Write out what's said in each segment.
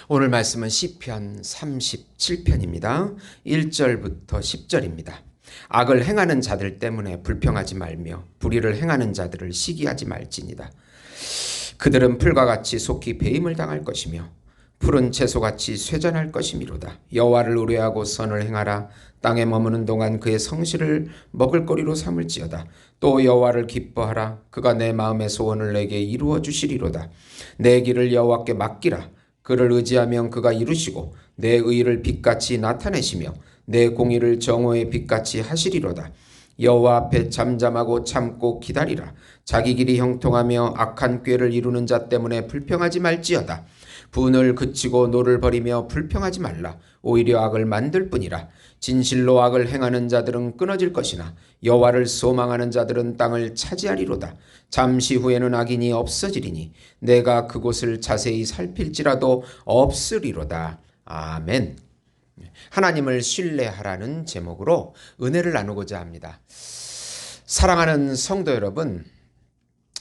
오늘 말씀은 시편 37편입니다. 1절부터 10절입니다. 악을 행하는 자들 때문에 불평하지 말며 불의를 행하는 자들을 시기하지 말지니다. 그들은 풀과 같이 속히 배임을 당할 것이며 푸른 채소같이 쇠잔할 것이미로다. 여호와를 의뢰하고 선을 행하라. 땅에 머무는 동안 그의 성실을 먹을거리로 삼을지어다. 또 여호와를 기뻐하라. 그가 내 마음의 소원을 내게 이루어 주시리로다. 내 길을 여호와께 맡기라. 그를 의지하면 그가 이루시고 내 의를 빛같이 나타내시며 내 공의를 정오의 빛같이 하시리로다. 여호와 앞에 잠잠하고 참고 기다리라. 자기 길이 형통하며 악한 꾀를 이루는 자 때문에 불평하지 말지어다. 분을 그치고 노를 버리며 불평하지 말라. 오히려 악을 만들 뿐이라. 진실로 악을 행하는 자들은 끊어질 것이나 여호와를 소망하는 자들은 땅을 차지하리로다. 잠시 후에는 악인이 없어지리니 내가 그곳을 자세히 살필지라도 없으리로다. 아멘. 하나님을 신뢰하라는 제목으로 은혜를 나누고자 합니다. 사랑하는 성도 여러분,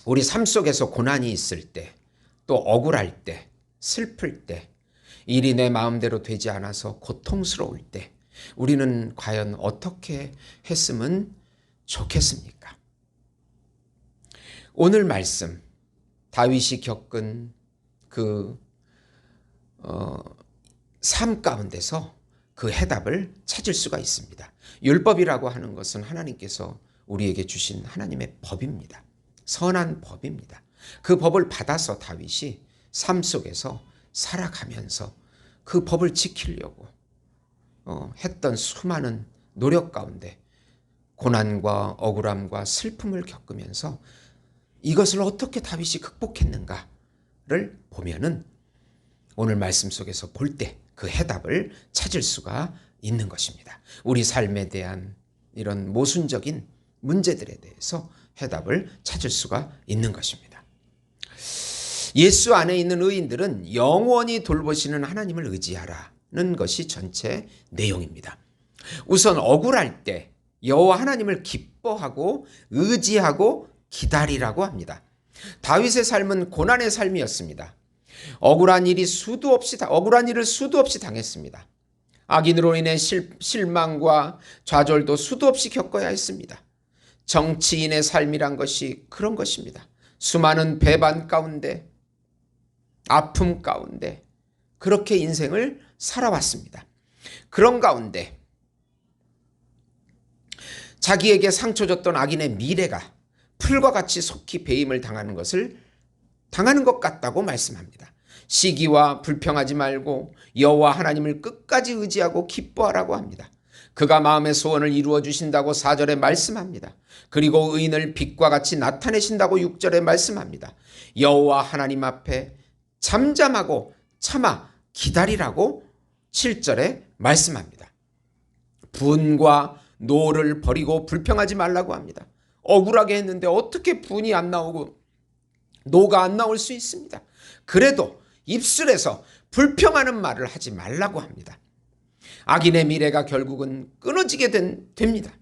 우리 삶 속에서 고난이 있을 때, 또 억울할 때, 슬플 때, 일이 내 마음대로 되지 않아서 고통스러울 때 우리는 과연 어떻게 했으면 좋겠습니까? 오늘 말씀, 다윗이 겪은 그 삶 가운데서 그 해답을 찾을 수가 있습니다. 율법이라고 하는 것은 하나님께서 우리에게 주신 하나님의 법입니다. 선한 법입니다. 그 법을 받아서 다윗이 삶 속에서 살아가면서 그 법을 지키려고 했던 수많은 노력 가운데 고난과 억울함과 슬픔을 겪으면서 이것을 어떻게 다윗이 극복했는가를 보면은 오늘 말씀 속에서 볼 때 그 해답을 찾을 수가 있는 것입니다. 우리 삶에 대한 이런 모순적인 문제들에 대해서 해답을 찾을 수가 있는 것입니다. 예수 안에 있는 의인들은 영원히 돌보시는 하나님을 의지하라는 것이 전체 내용입니다. 우선 억울할 때 여호와 하나님을 기뻐하고 의지하고 기다리라고 합니다. 다윗의 삶은 고난의 삶이었습니다. 억울한 일을 수도 없이 당했습니다. 악인으로 인해 실망과 좌절도 수도 없이 겪어야 했습니다. 정치인의 삶이란 것이 그런 것입니다. 수많은 배반 가운데, 아픔 가운데 그렇게 인생을 살아왔습니다. 그런 가운데 자기에게 상처 줬던 악인의 미래가 풀과 같이 속히 배임을 당하는 것 같다고 말씀합니다. 시기와 불평하지 말고 여호와 하나님을 끝까지 의지하고 기뻐하라고 합니다. 그가 마음의 소원을 이루어 주신다고 4절에 말씀합니다. 그리고 의인을 빛과 같이 나타내신다고 6절에 말씀합니다. 여호와 하나님 앞에 잠잠하고 참아 기다리라고 7절에 말씀합니다. 분과 노를 버리고 불평하지 말라고 합니다. 억울하게 했는데 어떻게 분이 안 나오고 노가 안 나올 수 있습니다. 그래도 입술에서 불평하는 말을 하지 말라고 합니다. 악인의 미래가 결국은 끊어지게 됩니다.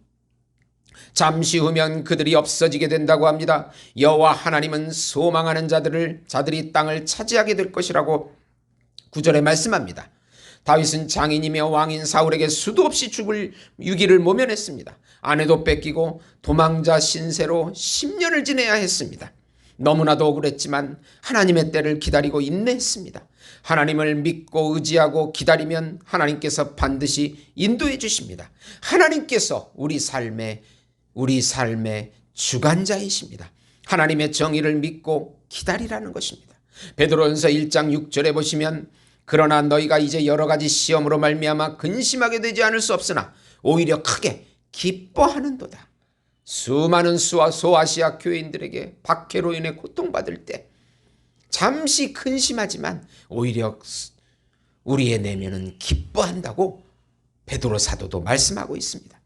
잠시 후면 그들이 없어지게 된다고 합니다. 여호와 하나님은 소망하는 자들이 땅을 차지하게 될 것이라고 9절에 말씀합니다. 다윗은 장인이며 왕인 사울에게 수도 없이 죽을 위기를 모면했습니다. 아내도 뺏기고 도망자 신세로 10년을 지내야 했습니다. 너무나도 억울했지만 하나님의 때를 기다리고 인내했습니다. 하나님을 믿고 의지하고 기다리면 하나님께서 반드시 인도해 주십니다. 하나님께서 우리 삶의 주관자이십니다. 하나님의 정의를 믿고 기다리라는 것입니다. 베드로전서 1장 6절에 보시면 그러나 너희가 이제 여러 가지 시험으로 말미암아 근심하게 되지 않을 수 없으나 오히려 크게 기뻐하는도다. 수많은 소아시아 교인들에게 박해로 인해 고통받을 때 잠시 근심하지만 오히려 우리의 내면은 기뻐한다고 베드로 사도도 말씀하고 있습니다.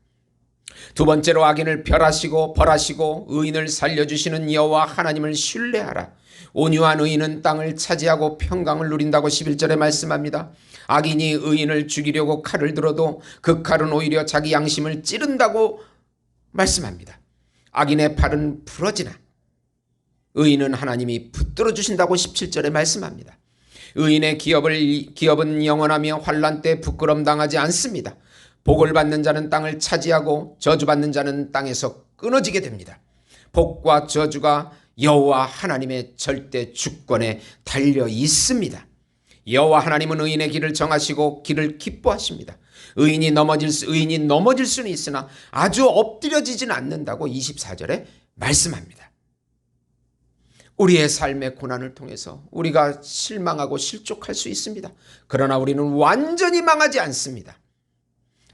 두 번째로 악인을 벌하시고 의인을 살려주시는 여호와 하나님을 신뢰하라. 온유한 의인은 땅을 차지하고 평강을 누린다고 11절에 말씀합니다. 악인이 의인을 죽이려고 칼을 들어도 그 칼은 오히려 자기 양심을 찌른다고 말씀합니다. 악인의 팔은 부러지나 의인은 하나님이 붙들어 주신다고 17절에 말씀합니다. 의인의 기업은 영원하며 환난 때 부끄럼 당하지 않습니다. 복을 받는 자는 땅을 차지하고 저주받는 자는 땅에서 끊어지게 됩니다. 복과 저주가 여호와 하나님의 절대 주권에 달려 있습니다. 여호와 하나님은 의인의 길을 정하시고 길을 기뻐하십니다. 의인이 넘어질 수는 있으나 아주 엎드려지진 않는다고 24절에 말씀합니다. 우리의 삶의 고난을 통해서 우리가 실망하고 실족할 수 있습니다. 그러나 우리는 완전히 망하지 않습니다.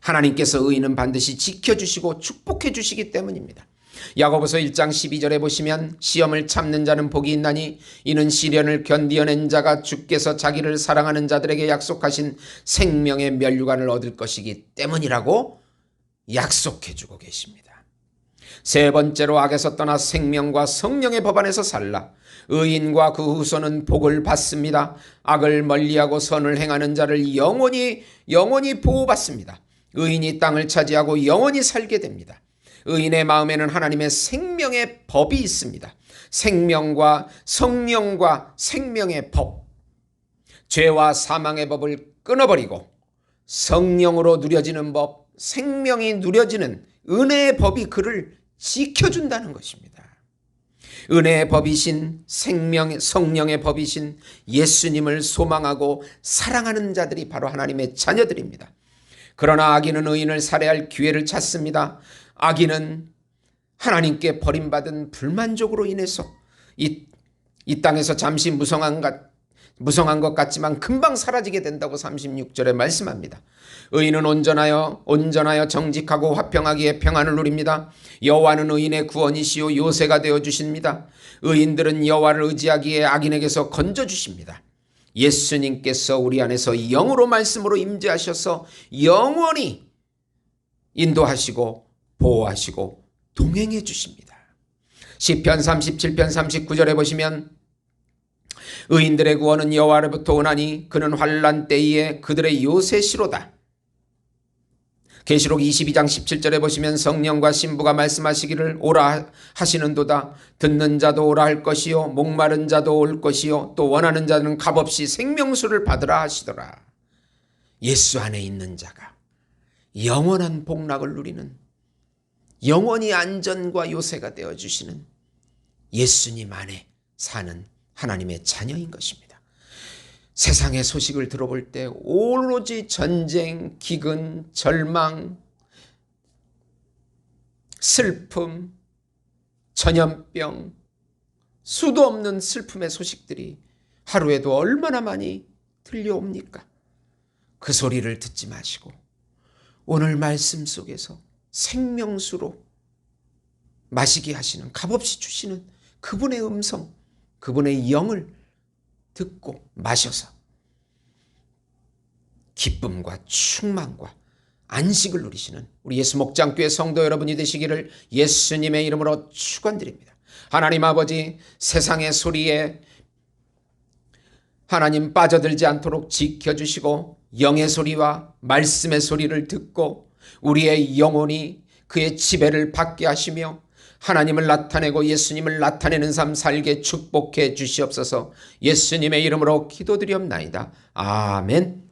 하나님께서 의인은 반드시 지켜주시고 축복해 주시기 때문입니다. 야고보서 1장 12절에 보시면 시험을 참는 자는 복이 있나니 이는 시련을 견디어낸 자가 주께서 자기를 사랑하는 자들에게 약속하신 생명의 면류관을 얻을 것이기 때문이라고 약속해 주고 계십니다. 세 번째로 악에서 떠나 생명과 성령의 법 안에서 살라. 의인과 그 후손은 복을 받습니다. 악을 멀리하고 선을 행하는 자를 영원히 보호받습니다. 의인이 땅을 차지하고 영원히 살게 됩니다. 의인의 마음에는 하나님의 생명의 법이 있습니다. 생명과 성령과 생명의 법, 죄와 사망의 법을 끊어버리고 성령으로 누려지는 법, 생명이 누려지는 은혜의 법이 그를 지켜준다는 것입니다. 은혜의 법이신 성령의 법이신 예수님을 소망하고 사랑하는 자들이 바로 하나님의 자녀들입니다. 그러나 악인은 의인을 살해할 기회를 찾습니다. 악인은 하나님께 버림받은 불만족으로 인해서 이 땅에서 잠시 무성한 것 같지만 금방 사라지게 된다고 36절에 말씀합니다. 의인은 온전하여 정직하고 화평하기에 평안을 누립니다. 여호와는 의인의 구원이시요 요새가 되어 주십니다. 의인들은 여호와를 의지하기에 악인에게서 건져 주십니다. 예수님께서 우리 안에서 영으로 말씀으로 임재하셔서 영원히 인도하시고 보호하시고 동행해 주십니다. 시편 37편 39절에 보시면 의인들의 구원은 여호와로부터 오나니 그는 환난 때에 그들의 요새시로다. 계시록 22장 17절에 보시면 성령과 신부가 말씀하시기를 오라 하시는도다. 듣는 자도 오라 할 것이요 목마른 자도 올 것이요 또 원하는 자는 값없이 생명수를 받으라 하시더라. 예수 안에 있는 자가 영원한 복락을 누리는 영원히 안전과 요새가 되어주시는 예수님 안에 사는 하나님의 자녀인 것입니다. 세상의 소식을 들어볼 때 오로지 전쟁, 기근, 절망, 슬픔, 전염병, 수도 없는 슬픔의 소식들이 하루에도 얼마나 많이 들려옵니까? 그 소리를 듣지 마시고 오늘 말씀 속에서 생명수로 마시게 하시는, 값없이 주시는 그분의 음성, 그분의 영을 듣고 마셔서 기쁨과 충만과 안식을 누리시는 우리 예수 목장교회 성도 여러분이 되시기를 예수님의 이름으로 축원드립니다. 하나님 아버지, 세상의 소리에 하나님 빠져들지 않도록 지켜주시고 영의 소리와 말씀의 소리를 듣고 우리의 영혼이 그의 지배를 받게 하시며 하나님을 나타내고 예수님을 나타내는 삶 살게 축복해 주시옵소서. 예수님의 이름으로 기도드리옵나이다. 아멘.